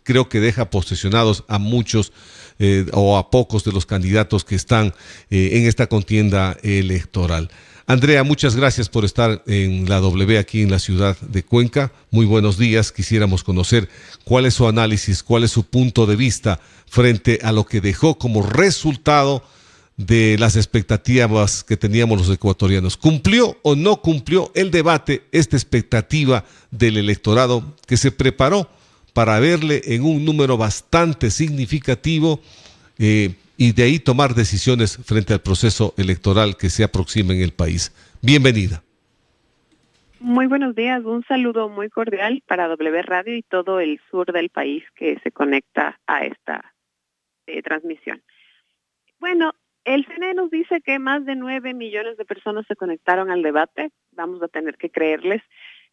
creo que deja posesionados a muchos o a pocos de los candidatos que están en esta contienda electoral. Andrea, muchas gracias por estar en la W aquí en la ciudad de Cuenca. Muy buenos días. Quisiéramos conocer cuál es su análisis, cuál es su punto de vista frente a lo que dejó como resultado de las expectativas que teníamos los ecuatorianos. ¿Cumplió o no cumplió el debate esta expectativa del electorado que se preparó para verle en un número bastante significativo y de ahí tomar decisiones frente al proceso electoral que se aproxima en el país? Bienvenida. Muy buenos días, un saludo muy cordial para W Radio y todo el sur del país que se conecta a esta transmisión. Bueno, el CNE nos dice que más de 9 millones de personas se conectaron al debate, vamos a tener que creerles.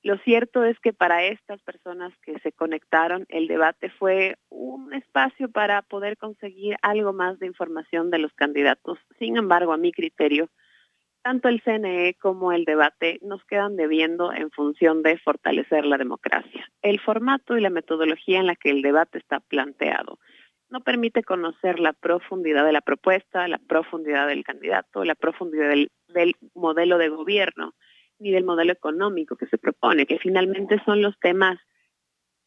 Lo cierto es que para estas personas que se conectaron, el debate fue un espacio para poder conseguir algo más de información de los candidatos. Sin embargo, a mi criterio, tanto el CNE como el debate nos quedan debiendo en función de fortalecer la democracia. El formato y la metodología en la que el debate está planteado no permite conocer la profundidad de la propuesta, la profundidad del candidato, la profundidad del modelo de gobierno, ni del modelo económico que se propone, que finalmente son los temas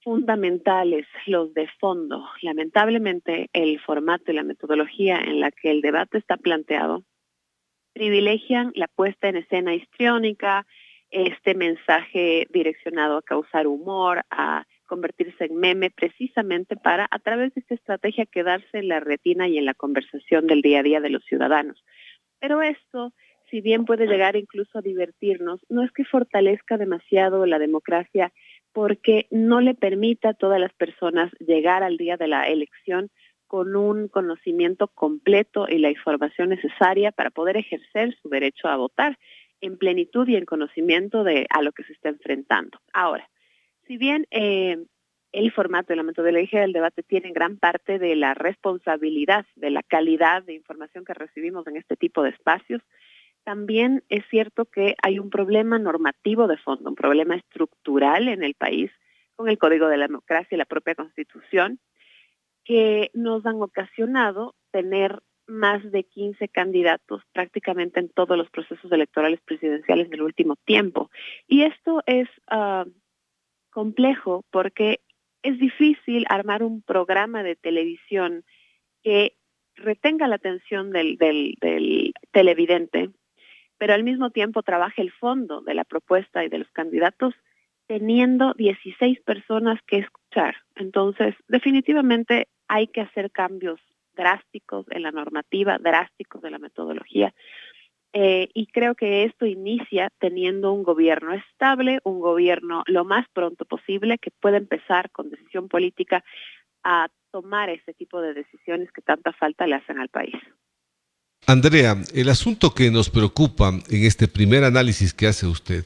fundamentales, los de fondo. Lamentablemente, el formato y la metodología en la que el debate está planteado privilegian la puesta en escena histriónica, este mensaje direccionado a causar humor, a convertirse en meme, precisamente para, a través de esta estrategia, quedarse en la retina y en la conversación del día a día de los ciudadanos. Pero esto, si bien puede llegar incluso a divertirnos, no es que fortalezca demasiado la democracia porque no le permita a todas las personas llegar al día de la elección con un conocimiento completo y la información necesaria para poder ejercer su derecho a votar en plenitud y en conocimiento de a lo que se está enfrentando. Ahora, si bien el formato y la metodología del debate tienen gran parte de la responsabilidad de la calidad de información que recibimos en este tipo de espacios, también es cierto que hay un problema normativo de fondo, un problema estructural en el país con el Código de la Democracia y la propia Constitución, que nos han ocasionado tener más de 15 candidatos prácticamente en todos los procesos electorales presidenciales del último tiempo. Y esto es complejo porque es difícil armar un programa de televisión que retenga la atención del televidente, pero al mismo tiempo trabaje el fondo de la propuesta y de los candidatos, teniendo 16 personas que escuchar. Entonces, definitivamente hay que hacer cambios drásticos en la normativa, drásticos de la metodología, y creo que esto inicia teniendo un gobierno estable, un gobierno lo más pronto posible que pueda empezar con decisión política a tomar ese tipo de decisiones que tanta falta le hacen al país. Andrea, el asunto que nos preocupa en este primer análisis que hace usted,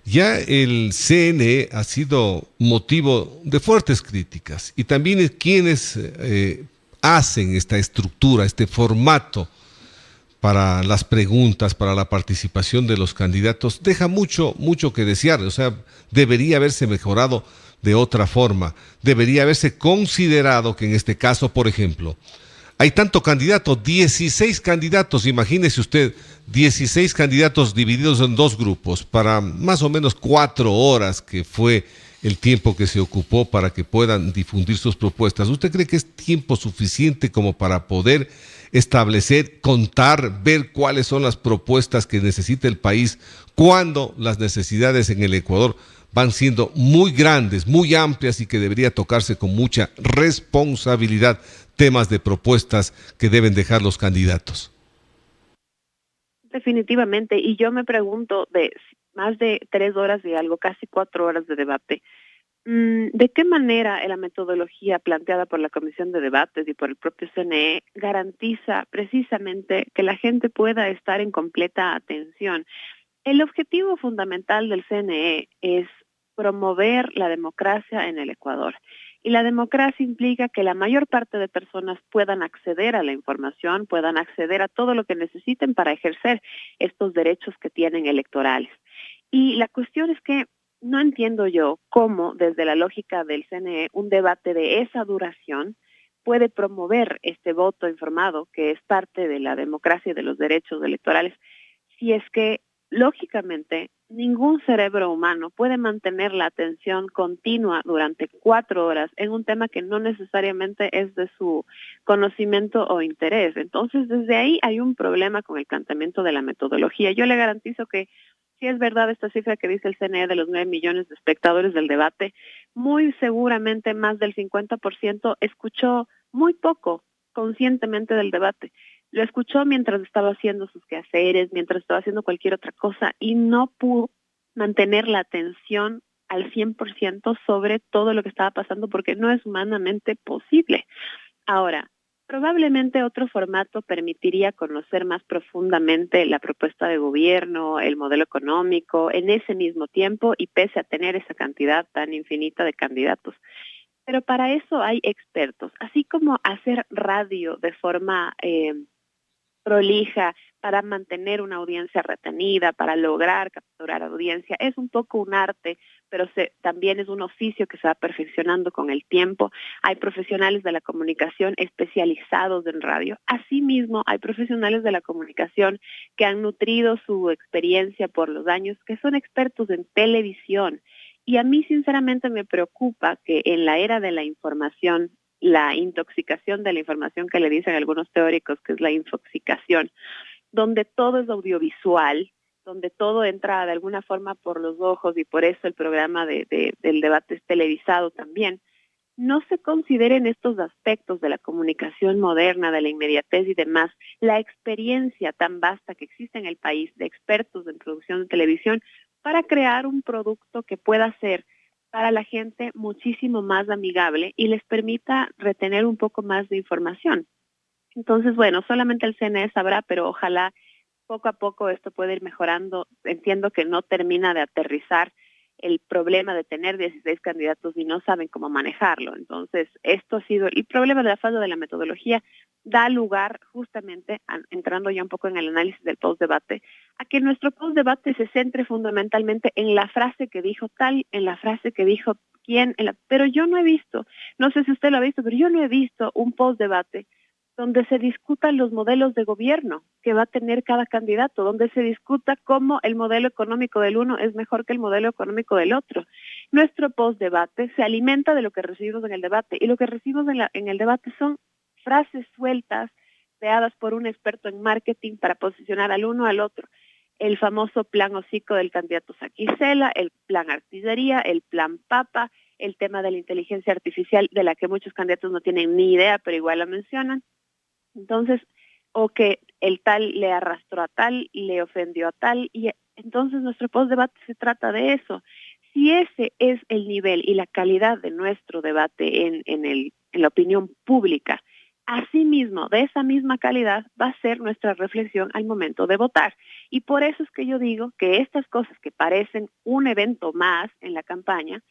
ya el CNE ha sido motivo de fuertes críticas y también quienes hacen esta estructura, este formato para las preguntas, para la participación de los candidatos, deja mucho, mucho que desear. O sea, debería haberse mejorado de otra forma. Debería haberse considerado que en este caso, por ejemplo, hay tanto candidato, 16 candidatos, imagínese usted, 16 candidatos divididos en dos grupos para más o menos 4 horas, que fue el tiempo que se ocupó para que puedan difundir sus propuestas. ¿Usted cree que es tiempo suficiente como para poder establecer, contar, ver cuáles son las propuestas que necesita el país cuando las necesidades en el Ecuador van siendo muy grandes, muy amplias y que debería tocarse con mucha responsabilidad temas de propuestas que deben dejar los candidatos? Definitivamente, y yo me pregunto, de más de 3 horas y algo, casi 4 horas de debate, ¿de qué manera la metodología planteada por la Comisión de Debates y por el propio CNE garantiza precisamente que la gente pueda estar en completa atención? El objetivo fundamental del CNE es promover la democracia en el Ecuador. Y la democracia implica que la mayor parte de personas puedan acceder a la información, puedan acceder a todo lo que necesiten para ejercer estos derechos que tienen electorales. Y la cuestión es que no entiendo yo cómo, desde la lógica del CNE, un debate de esa duración puede promover este voto informado, que es parte de la democracia y de los derechos electorales, si es que, lógicamente, ningún cerebro humano puede mantener la atención continua durante 4 horas en un tema que no necesariamente es de su conocimiento o interés. Entonces, desde ahí hay un problema con el planteamiento de la metodología. Yo le garantizo que si es verdad esta cifra que dice el CNE de los 9 millones de espectadores del debate, muy seguramente más del 50% escuchó muy poco conscientemente del debate. Lo escuchó mientras estaba haciendo sus quehaceres, mientras estaba haciendo cualquier otra cosa y no pudo mantener la atención al 100% sobre todo lo que estaba pasando porque no es humanamente posible. Ahora, probablemente otro formato permitiría conocer más profundamente la propuesta de gobierno, el modelo económico, en ese mismo tiempo y pese a tener esa cantidad tan infinita de candidatos. Pero para eso hay expertos, así como hacer radio de forma prolija para mantener una audiencia retenida, para lograr capturar audiencia. Es un poco un arte, pero también es un oficio que se va perfeccionando con el tiempo. Hay profesionales de la comunicación especializados en radio. Asimismo, hay profesionales de la comunicación que han nutrido su experiencia por los años, que son expertos en televisión. Y a mí, sinceramente, me preocupa que en la era de la información, la intoxicación de la información que le dicen algunos teóricos que es la infoxicación, donde todo es audiovisual, donde todo entra de alguna forma por los ojos y por eso el programa del debate es televisado también, no se consideren estos aspectos de la comunicación moderna, de la inmediatez y demás, la experiencia tan vasta que existe en el país de expertos en producción de televisión para crear un producto que pueda ser para la gente muchísimo más amigable y les permita retener un poco más de información. Entonces, bueno, solamente el CNE sabrá, pero ojalá poco a poco esto pueda ir mejorando. Entiendo que no termina de aterrizar el problema de tener 16 candidatos y no saben cómo manejarlo. Entonces, esto ha sido el problema de la falla de la metodología, da lugar justamente, entrando ya un poco en el análisis del postdebate, a que nuestro postdebate se centre fundamentalmente en la frase que dijo tal, en la frase que dijo quién, pero yo no he visto, no sé si usted lo ha visto, pero yo no he visto un postdebate donde se discutan los modelos de gobierno que va a tener cada candidato, donde se discuta cómo el modelo económico del uno es mejor que el modelo económico del otro. Nuestro postdebate se alimenta de lo que recibimos en el debate, y lo que recibimos en el debate son frases sueltas, creadas por un experto en marketing para posicionar al uno al otro. El famoso plan hocico del candidato Saquicela, el plan artillería, el plan papa, el tema de la inteligencia artificial, de la que muchos candidatos no tienen ni idea, pero igual la mencionan. Entonces, o que el tal le arrastró a tal, le ofendió a tal, y entonces nuestro postdebate se trata de eso. Si ese es el nivel y la calidad de nuestro debate en la opinión pública, asimismo, de esa misma calidad va a ser nuestra reflexión al momento de votar. Y por eso es que yo digo que estas cosas que parecen un evento más en la campaña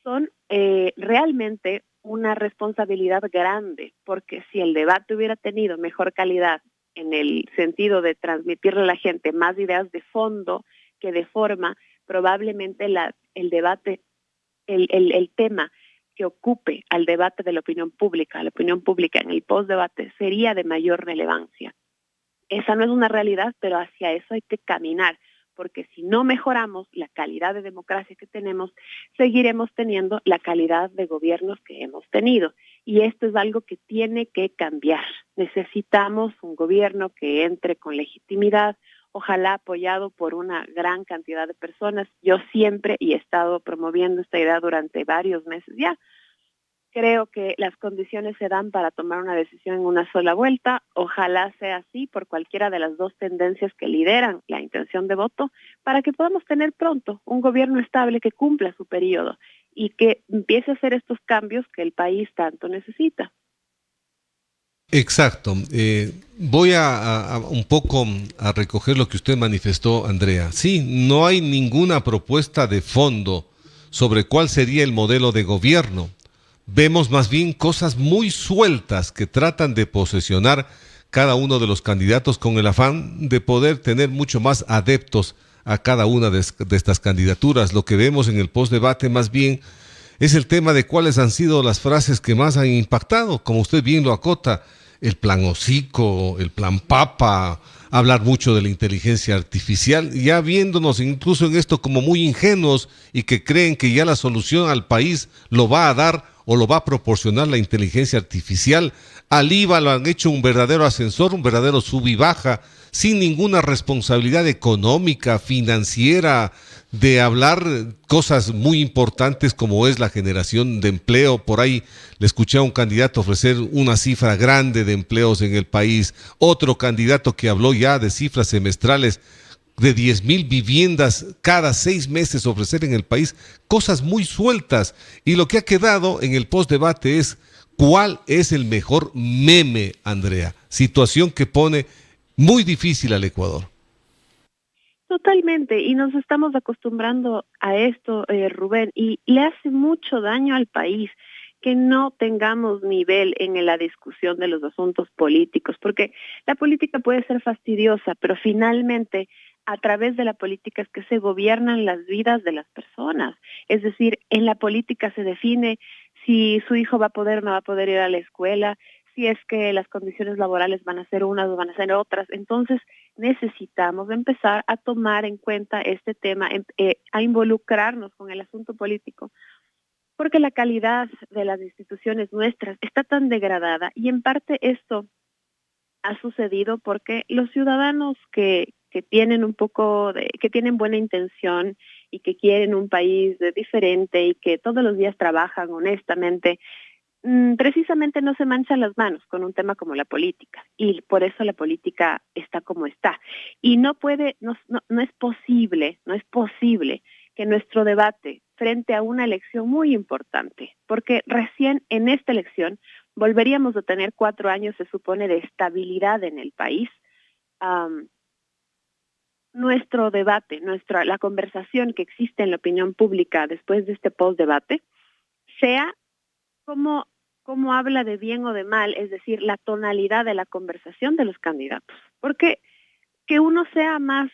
son realmente una responsabilidad grande, porque si el debate hubiera tenido mejor calidad en el sentido de transmitirle a la gente más ideas de fondo que de forma, probablemente el debate, el tema que ocupe al debate de la opinión pública, a la opinión pública en el postdebate sería de mayor relevancia. Esa no es una realidad, pero hacia eso hay que caminar, porque si no mejoramos la calidad de democracia que tenemos, seguiremos teniendo la calidad de gobiernos que hemos tenido. Y esto es algo que tiene que cambiar. Necesitamos un gobierno que entre con legitimidad, ojalá apoyado por una gran cantidad de personas. Yo siempre he estado promoviendo esta idea durante varios meses ya. Creo que las condiciones se dan para tomar una decisión en una sola vuelta. Ojalá sea así por cualquiera de las dos tendencias que lideran la intención de voto, para que podamos tener pronto un gobierno estable que cumpla su periodo y que empiece a hacer estos cambios que el país tanto necesita. Exacto. Voy a un poco a recoger lo que usted manifestó, Andrea. Sí, no hay ninguna propuesta de fondo sobre cuál sería el modelo de gobierno. Vemos más bien cosas muy sueltas que tratan de posesionar cada uno de los candidatos con el afán de poder tener mucho más adeptos a cada una de estas candidaturas. Lo que vemos en el postdebate más bien es el tema de cuáles han sido las frases que más han impactado, como usted bien lo acota, el plan hocico, el plan papa, hablar mucho de la inteligencia artificial, ya viéndonos incluso en esto como muy ingenuos y que creen que ya la solución al país lo va a dar o lo va a proporcionar la inteligencia artificial. Al IVA lo han hecho un verdadero ascensor, un verdadero sub y baja, sin ninguna responsabilidad económica, financiera, de hablar cosas muy importantes como es la generación de empleo. Por ahí le escuché a un candidato ofrecer una cifra grande de empleos en el país, otro candidato que habló ya de cifras semestrales de 10,000 viviendas cada 6 meses ofrecer en el país, cosas muy sueltas. Y lo que ha quedado en el postdebate es cuál es el mejor meme, Andrea, situación que pone muy difícil al Ecuador. Totalmente, y nos estamos acostumbrando a esto, Rubén, y le hace mucho daño al país que no tengamos nivel en la discusión de los asuntos políticos, porque la política puede ser fastidiosa, pero finalmente a través de la política es que se gobiernan las vidas de las personas. Es decir, en la política se define si su hijo va a poder o no va a poder ir a la escuela, si es que las condiciones laborales van a ser unas o van a ser otras. Entonces, necesitamos empezar a tomar en cuenta este tema, a involucrarnos con el asunto político, porque la calidad de las instituciones nuestras está tan degradada y en parte esto ha sucedido porque los ciudadanos que tienen que tienen buena intención y que quieren un país diferente y que todos los días trabajan honestamente, precisamente no se manchan las manos con un tema como la política y por eso la política está como está. Y no es posible, no es posible que nuestro debate frente a una elección muy importante, porque recién en esta elección volveríamos a tener 4 años, se supone, de estabilidad en el país. Um, Nuestro debate, la conversación que existe en la opinión pública después de este post-debate, sea como cómo habla de bien o de mal, es decir, la tonalidad de la conversación de los candidatos. Porque que uno sea más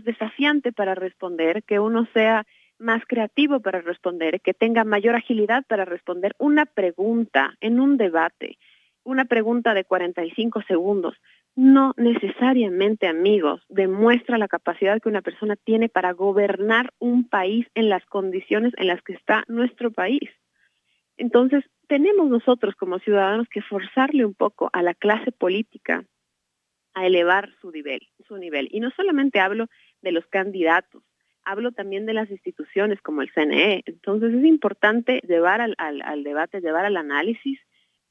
desafiante para responder, que uno sea más creativo para responder, que tenga mayor agilidad para responder una pregunta en un debate, una pregunta de 45 segundos, no necesariamente, amigos, demuestra la capacidad que una persona tiene para gobernar un país en las condiciones en las que está nuestro país. Entonces, tenemos nosotros como ciudadanos que forzarle un poco a la clase política a elevar su nivel. Y no solamente hablo de los candidatos, hablo también de las instituciones como el CNE. Entonces es importante llevar al debate, llevar al análisis,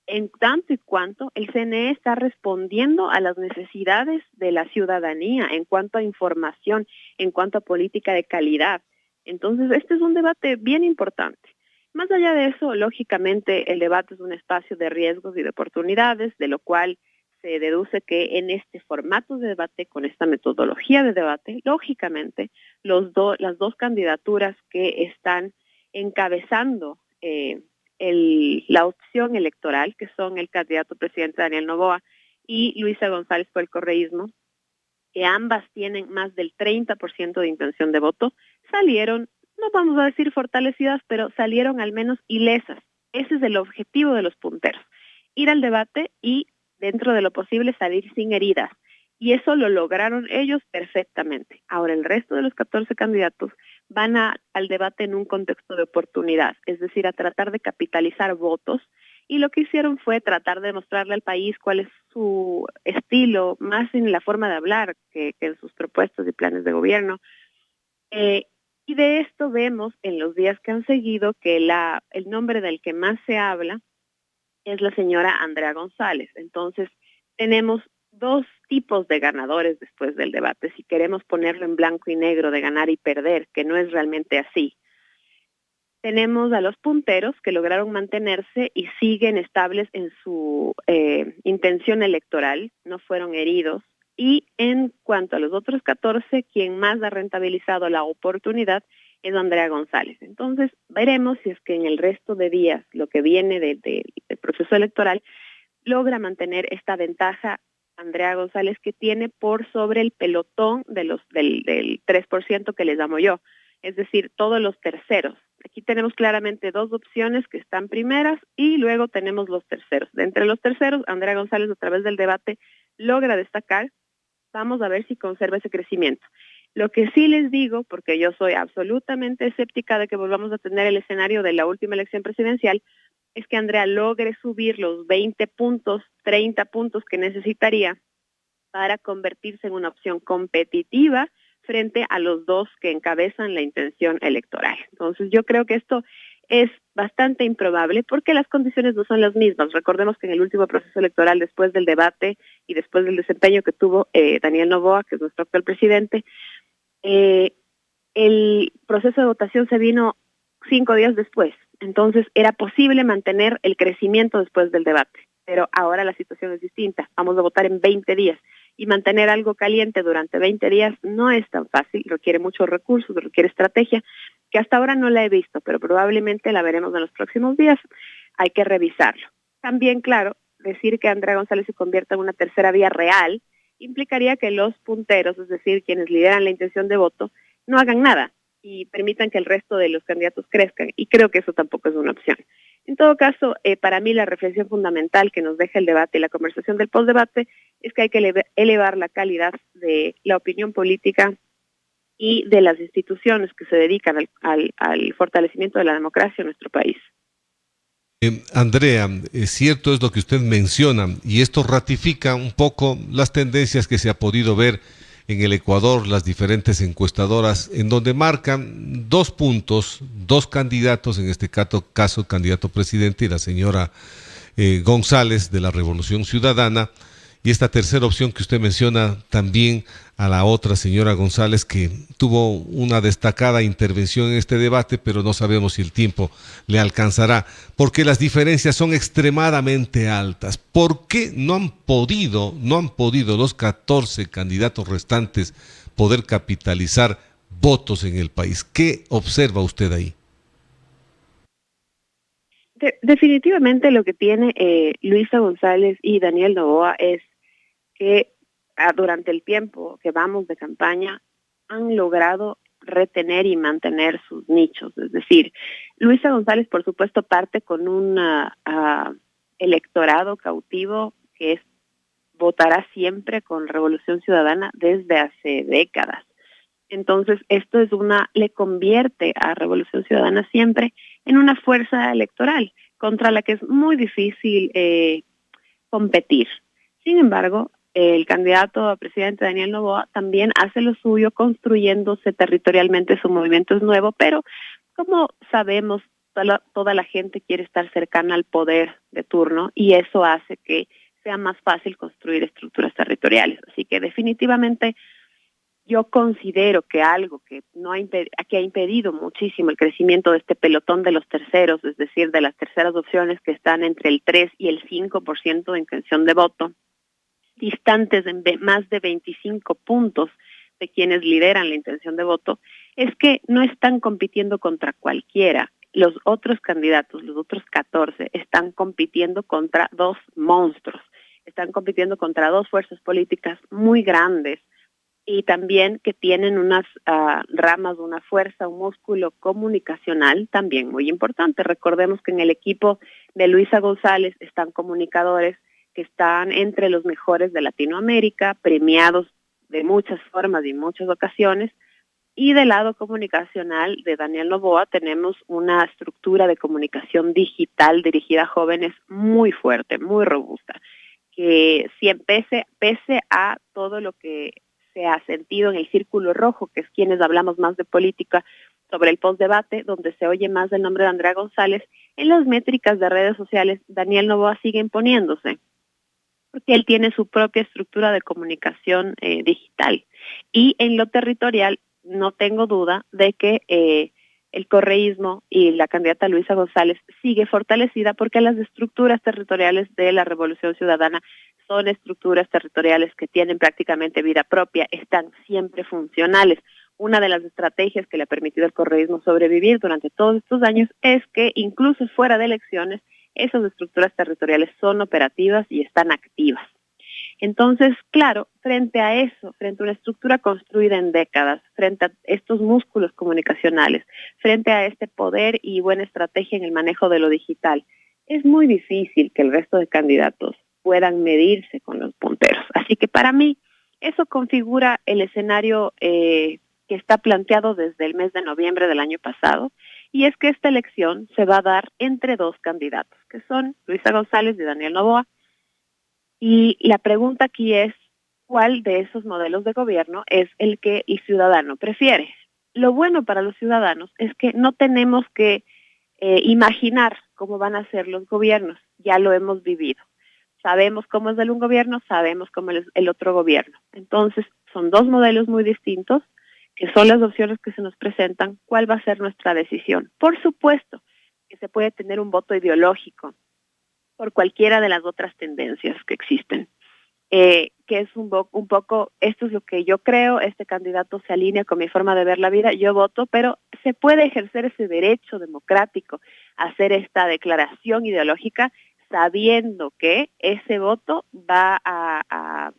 en tanto y cuanto el CNE está respondiendo a las necesidades de la ciudadanía en cuanto a información, en cuanto a política de calidad. Entonces este es un debate bien importante. Más allá de eso, lógicamente el debate es un espacio de riesgos y de oportunidades, de lo cual se deduce que en este formato de debate, con esta metodología de debate, lógicamente las dos candidaturas que están encabezando la opción electoral, que son el candidato presidente Daniel Noboa y Luisa González por el correísmo, que ambas tienen más del 30% de intención de voto, salieron, no vamos a decir fortalecidas, pero salieron al menos ilesas. Ese es el objetivo de los punteros, ir al debate y dentro de lo posible salir sin heridas. Y eso lo lograron ellos perfectamente. Ahora el resto de los 14 candidatos van al debate en un contexto de oportunidad, es decir, a tratar de capitalizar votos. Y lo que hicieron fue tratar de mostrarle al país cuál es su estilo, más en la forma de hablar que en sus propuestas y planes de gobierno. Y de esto vemos en los días que han seguido que el nombre del que más se habla es la señora Andrea González. Entonces, tenemos dos tipos de ganadores después del debate, si queremos ponerlo en blanco y negro de ganar y perder, que no es realmente así. Tenemos a los punteros que lograron mantenerse y siguen estables en su intención electoral, no fueron heridos. Y en cuanto a los otros 14, quien más ha rentabilizado la oportunidad es Andrea González. Entonces, veremos si es que en el resto de días, lo que viene del proceso electoral, logra mantener esta ventaja Andrea González, que tiene por sobre el pelotón del 3% que les llamo yo, es decir, todos los terceros. Aquí tenemos claramente dos opciones que están primeras y luego tenemos los terceros. De entre los terceros, Andrea González a través del debate logra destacar. Vamos a ver si conserva ese crecimiento. Lo que sí les digo, porque yo soy absolutamente escéptica de que volvamos a tener el escenario de la última elección presidencial, es que Andrea logre subir los 20 puntos, 30 puntos que necesitaría para convertirse en una opción competitiva frente a los dos que encabezan la intención electoral. Entonces yo creo que esto es bastante improbable porque las condiciones no son las mismas. Recordemos que en el último proceso electoral, después del debate y después del desempeño que tuvo Daniel Noboa, que es nuestro actual presidente, el proceso de votación se vino 5 días después. Entonces era posible mantener el crecimiento después del debate, pero ahora la situación es distinta. Vamos a votar en 20 días y mantener algo caliente durante 20 días no es tan fácil, requiere muchos recursos, requiere estrategia, que hasta ahora no la he visto, pero probablemente la veremos en los próximos días. Hay que revisarlo. También, claro, decir que Andrea González se convierta en una tercera vía real implicaría que los punteros, es decir, quienes lideran la intención de voto, no hagan nada y permitan que el resto de los candidatos crezcan, y creo que eso tampoco es una opción. En todo caso, para mí la reflexión fundamental que nos deja el debate y la conversación del postdebate es que hay que elevar la calidad de la opinión política y de las instituciones que se dedican al fortalecimiento de la democracia en nuestro país. Andrea, cierto es lo que usted menciona y esto ratifica un poco las tendencias que se ha podido ver en el Ecuador, las diferentes encuestadoras, en donde marcan 2 puntos, 2 candidatos, en este caso candidato presidente y la señora González de la Revolución Ciudadana, y esta tercera opción que usted menciona también a la otra señora González, que tuvo una destacada intervención en este debate, pero no sabemos si el tiempo le alcanzará, porque las diferencias son extremadamente altas. ¿Por qué no han podido los 14 candidatos restantes poder capitalizar votos en el país? ¿Qué observa usted ahí? Definitivamente lo que tiene Luisa González y Daniel Noboa es que durante el tiempo que vamos de campaña han logrado retener y mantener sus nichos. Es decir, Luisa González, por supuesto, parte con un electorado cautivo que votará siempre con Revolución Ciudadana desde hace décadas. Entonces, esto le convierte a Revolución Ciudadana siempre en una fuerza electoral contra la que es muy difícil competir. Sin embargo, el candidato a presidente Daniel Noboa también hace lo suyo construyéndose territorialmente. Su movimiento es nuevo, pero como sabemos, toda la gente quiere estar cercana al poder de turno y eso hace que sea más fácil construir estructuras territoriales. Así que definitivamente yo considero que algo que ha impedido muchísimo el crecimiento de este pelotón de los terceros, es decir, de las terceras opciones que están entre el 3 y el 5% de intención de voto, distantes en más de 25 puntos de quienes lideran la intención de voto, es que no están compitiendo contra cualquiera. Los otros candidatos, los otros 14, están compitiendo contra dos monstruos, están compitiendo contra dos fuerzas políticas muy grandes y también que tienen unas ramas, una fuerza, un músculo comunicacional también muy importante. Recordemos que en el equipo de Luisa González están comunicadores que están entre los mejores de Latinoamérica, premiados de muchas formas y en muchas ocasiones, y del lado comunicacional de Daniel Noboa tenemos una estructura de comunicación digital dirigida a jóvenes muy fuerte, muy robusta, que pese a todo lo que se ha sentido en el círculo rojo, que es quienes hablamos más de política sobre el postdebate, donde se oye más el nombre de Andrea González, en las métricas de redes sociales Daniel Noboa sigue imponiéndose, porque él tiene su propia estructura de comunicación digital. Y en lo territorial, no tengo duda de que el correísmo y la candidata Luisa González sigue fortalecida porque las estructuras territoriales de la Revolución Ciudadana son estructuras territoriales que tienen prácticamente vida propia, están siempre funcionales. Una de las estrategias que le ha permitido al correísmo sobrevivir durante todos estos años es que incluso fuera de elecciones, esas estructuras territoriales son operativas y están activas. Entonces, claro, frente a eso, frente a una estructura construida en décadas, frente a estos músculos comunicacionales, frente a este poder y buena estrategia en el manejo de lo digital, es muy difícil que el resto de candidatos puedan medirse con los punteros. Así que para mí, eso configura el escenario que está planteado desde el mes de noviembre del año pasado, y es que esta elección se va a dar entre dos candidatos, que son Luisa González y Daniel Noboa. Y la pregunta aquí es, ¿cuál de esos modelos de gobierno es el que el ciudadano prefiere? Lo bueno para los ciudadanos es que no tenemos que imaginar cómo van a ser los gobiernos, ya lo hemos vivido. Sabemos cómo es el un gobierno, sabemos cómo es el otro gobierno. Entonces, son dos modelos muy distintos, que son las opciones que se nos presentan. ¿Cuál va a ser nuestra decisión? Por supuesto que se puede tener un voto ideológico por cualquiera de las otras tendencias que existen, que es un poco, esto es lo que yo creo, este candidato se alinea con mi forma de ver la vida, yo voto, pero se puede ejercer ese derecho democrático a hacer esta declaración ideológica sabiendo que ese voto va a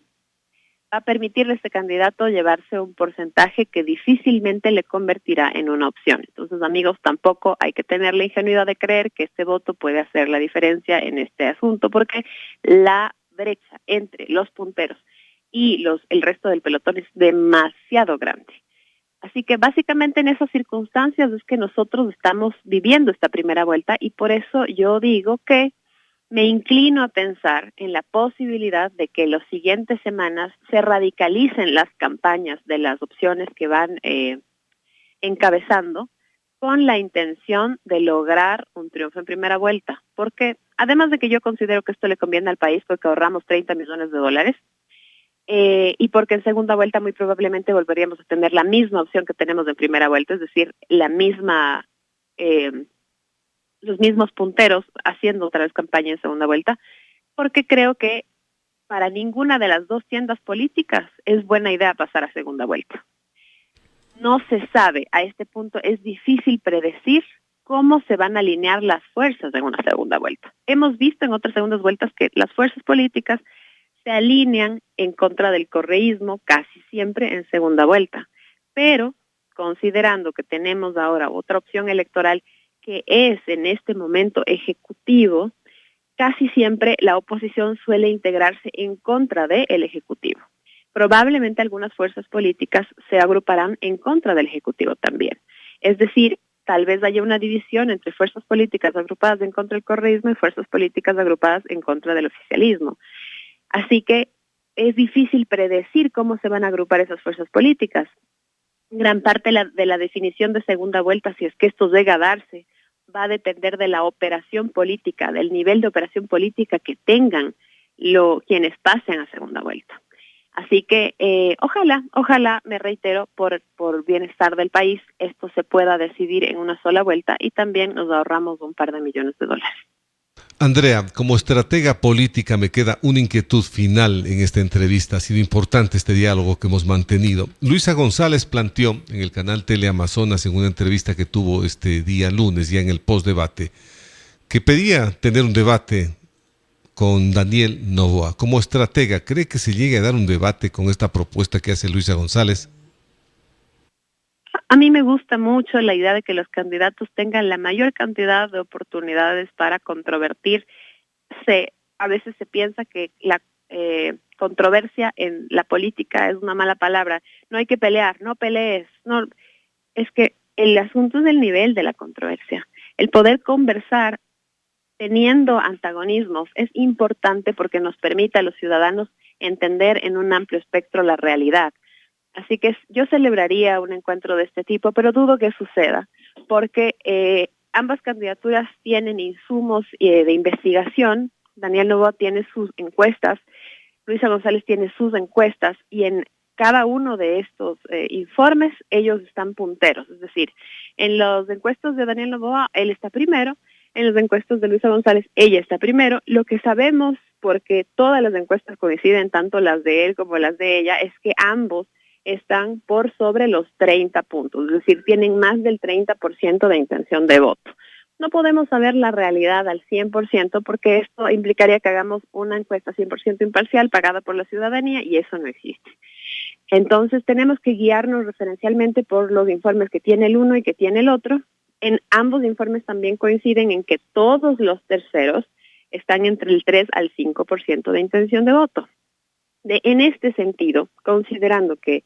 permitirle a este candidato llevarse un porcentaje que difícilmente le convertirá en una opción. Entonces, amigos, tampoco hay que tener la ingenuidad de creer que este voto puede hacer la diferencia en este asunto, porque la brecha entre los punteros y el resto del pelotón es demasiado grande. Así que básicamente en esas circunstancias es que nosotros estamos viviendo esta primera vuelta, y por eso yo digo que me inclino a pensar en la posibilidad de que en las siguientes semanas se radicalicen las campañas de las opciones que van encabezando, con la intención de lograr un triunfo en primera vuelta. Porque además de que yo considero que esto le conviene al país porque ahorramos $30 millones, y porque en segunda vuelta muy probablemente volveríamos a tener la misma opción que tenemos en primera vuelta, es decir, la misma... los mismos punteros haciendo otra vez campaña en segunda vuelta, porque creo que para ninguna de las dos tiendas políticas es buena idea pasar a segunda vuelta. No se sabe, a este punto es difícil predecir cómo se van a alinear las fuerzas en una segunda vuelta. Hemos visto en otras segundas vueltas que las fuerzas políticas se alinean en contra del correísmo casi siempre en segunda vuelta, pero considerando que tenemos ahora otra opción electoral que es en este momento ejecutivo, casi siempre la oposición suele integrarse en contra del Ejecutivo. Probablemente algunas fuerzas políticas se agruparán en contra del Ejecutivo también. Es decir, tal vez haya una división entre fuerzas políticas agrupadas en contra del correísmo y fuerzas políticas agrupadas en contra del oficialismo. Así que es difícil predecir cómo se van a agrupar esas fuerzas políticas. Gran parte de la definición de segunda vuelta, si es que esto llega a darse, va a depender de la operación política, del nivel de operación política que tengan quienes pasen a segunda vuelta. Así que ojalá, me reitero, por bienestar del país, esto se pueda decidir en una sola vuelta y también nos ahorramos un par de millones de dólares. Andrea, como estratega política me queda una inquietud final en esta entrevista. Ha sido importante este diálogo que hemos mantenido. Luisa González planteó en el canal Teleamazonas, en una entrevista que tuvo este día lunes, ya en el post-debate, que pedía tener un debate con Daniel Noboa. Como estratega, ¿cree que se llegue a dar un debate con esta propuesta que hace Luisa González? A mí me gusta mucho la idea de que los candidatos tengan la mayor cantidad de oportunidades para controvertir. A veces se piensa que la controversia en la política es una mala palabra. No hay que pelear, no pelees. No, es que el asunto es el nivel de la controversia. El poder conversar teniendo antagonismos es importante porque nos permite a los ciudadanos entender en un amplio espectro la realidad. Así que yo celebraría un encuentro de este tipo, pero dudo que suceda, porque ambas candidaturas tienen insumos de investigación. Daniel Noboa tiene sus encuestas, Luisa González tiene sus encuestas, y en cada uno de estos informes ellos están punteros. Es decir, en las encuestas de Daniel Noboa, él está primero, en las encuestas de Luisa González, ella está primero. Lo que sabemos, porque todas las encuestas coinciden, tanto las de él como las de ella, es que ambos están por sobre los 30 puntos, es decir, tienen más del 30% de intención de voto. No podemos saber la realidad al 100% porque esto implicaría que hagamos una encuesta 100% imparcial pagada por la ciudadanía y eso no existe. Entonces tenemos que guiarnos referencialmente por los informes que tiene el uno y que tiene el otro. En ambos informes también coinciden en que todos los terceros están entre el 3 al 5% de intención de voto. En este sentido, considerando que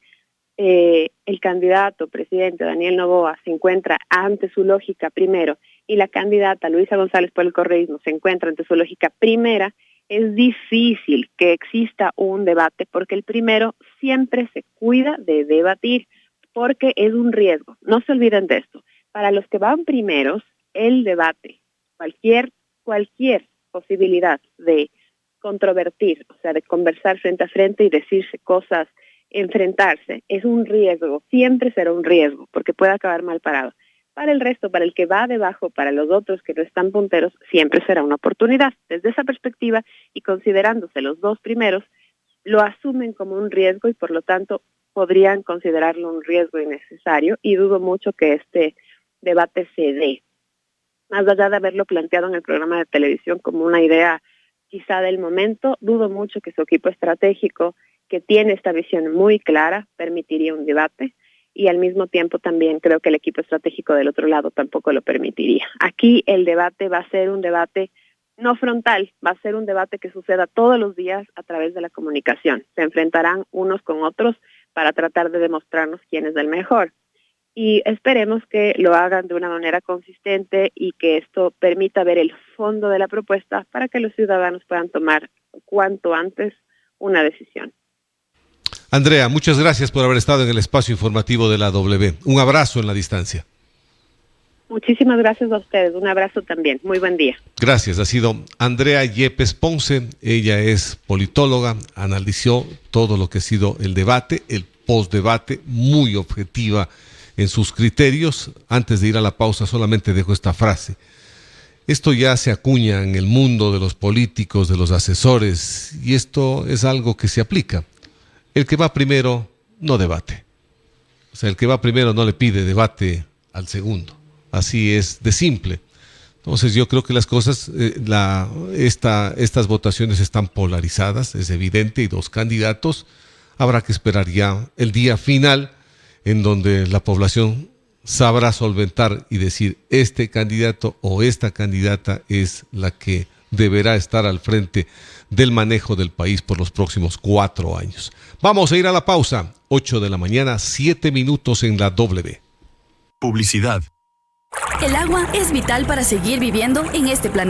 el candidato presidente Daniel Noboa se encuentra ante su lógica primero y la candidata Luisa González por el correísmo se encuentra ante su lógica primera, es difícil que exista un debate porque el primero siempre se cuida de debatir porque es un riesgo. No se olviden de esto. Para los que van primeros, el debate, cualquier posibilidad de controvertir, o sea, de conversar frente a frente y decirse cosas, enfrentarse, es un riesgo, siempre será un riesgo, porque puede acabar mal parado. Para el resto, para el que va debajo, para los otros que no están punteros, siempre será una oportunidad. Desde esa perspectiva, y considerándose los dos primeros, lo asumen como un riesgo y por lo tanto podrían considerarlo un riesgo innecesario y dudo mucho que este debate se dé. Más allá de haberlo planteado en el programa de televisión como una idea quizá del momento, dudo mucho que su equipo estratégico, que tiene esta visión muy clara, permitiría un debate y al mismo tiempo también creo que el equipo estratégico del otro lado tampoco lo permitiría. Aquí el debate va a ser un debate no frontal, va a ser un debate que suceda todos los días a través de la comunicación. Se enfrentarán unos con otros para tratar de demostrarnos quién es el mejor. Y esperemos que lo hagan de una manera consistente y que esto permita ver el fondo de la propuesta para que los ciudadanos puedan tomar cuanto antes una decisión. Andrea, muchas gracias por haber estado en el espacio informativo de la W. Un abrazo en la distancia. Muchísimas gracias a ustedes. Un abrazo también. Muy buen día. Gracias. Ha sido Andrea Yepes Ponce. Ella es politóloga. Analizó todo lo que ha sido el debate, el postdebate, muy objetiva en sus criterios. Antes de ir a la pausa, solamente dejo esta frase. Esto ya se acuña en el mundo de los políticos, de los asesores, y esto es algo que se aplica. El que va primero no debate. O sea, el que va primero no le pide debate al segundo. Así es de simple. Entonces yo creo que las cosas, estas votaciones están polarizadas, es evidente, y dos candidatos. Habrá que esperar ya el día final en donde la población sabrá solventar y decir este candidato o esta candidata es la que deberá estar al frente del manejo del país por los próximos 4 años. Vamos a ir a la pausa. 8 de la mañana, 7 minutos en la W. Publicidad. El agua es vital para seguir viviendo en este planeta.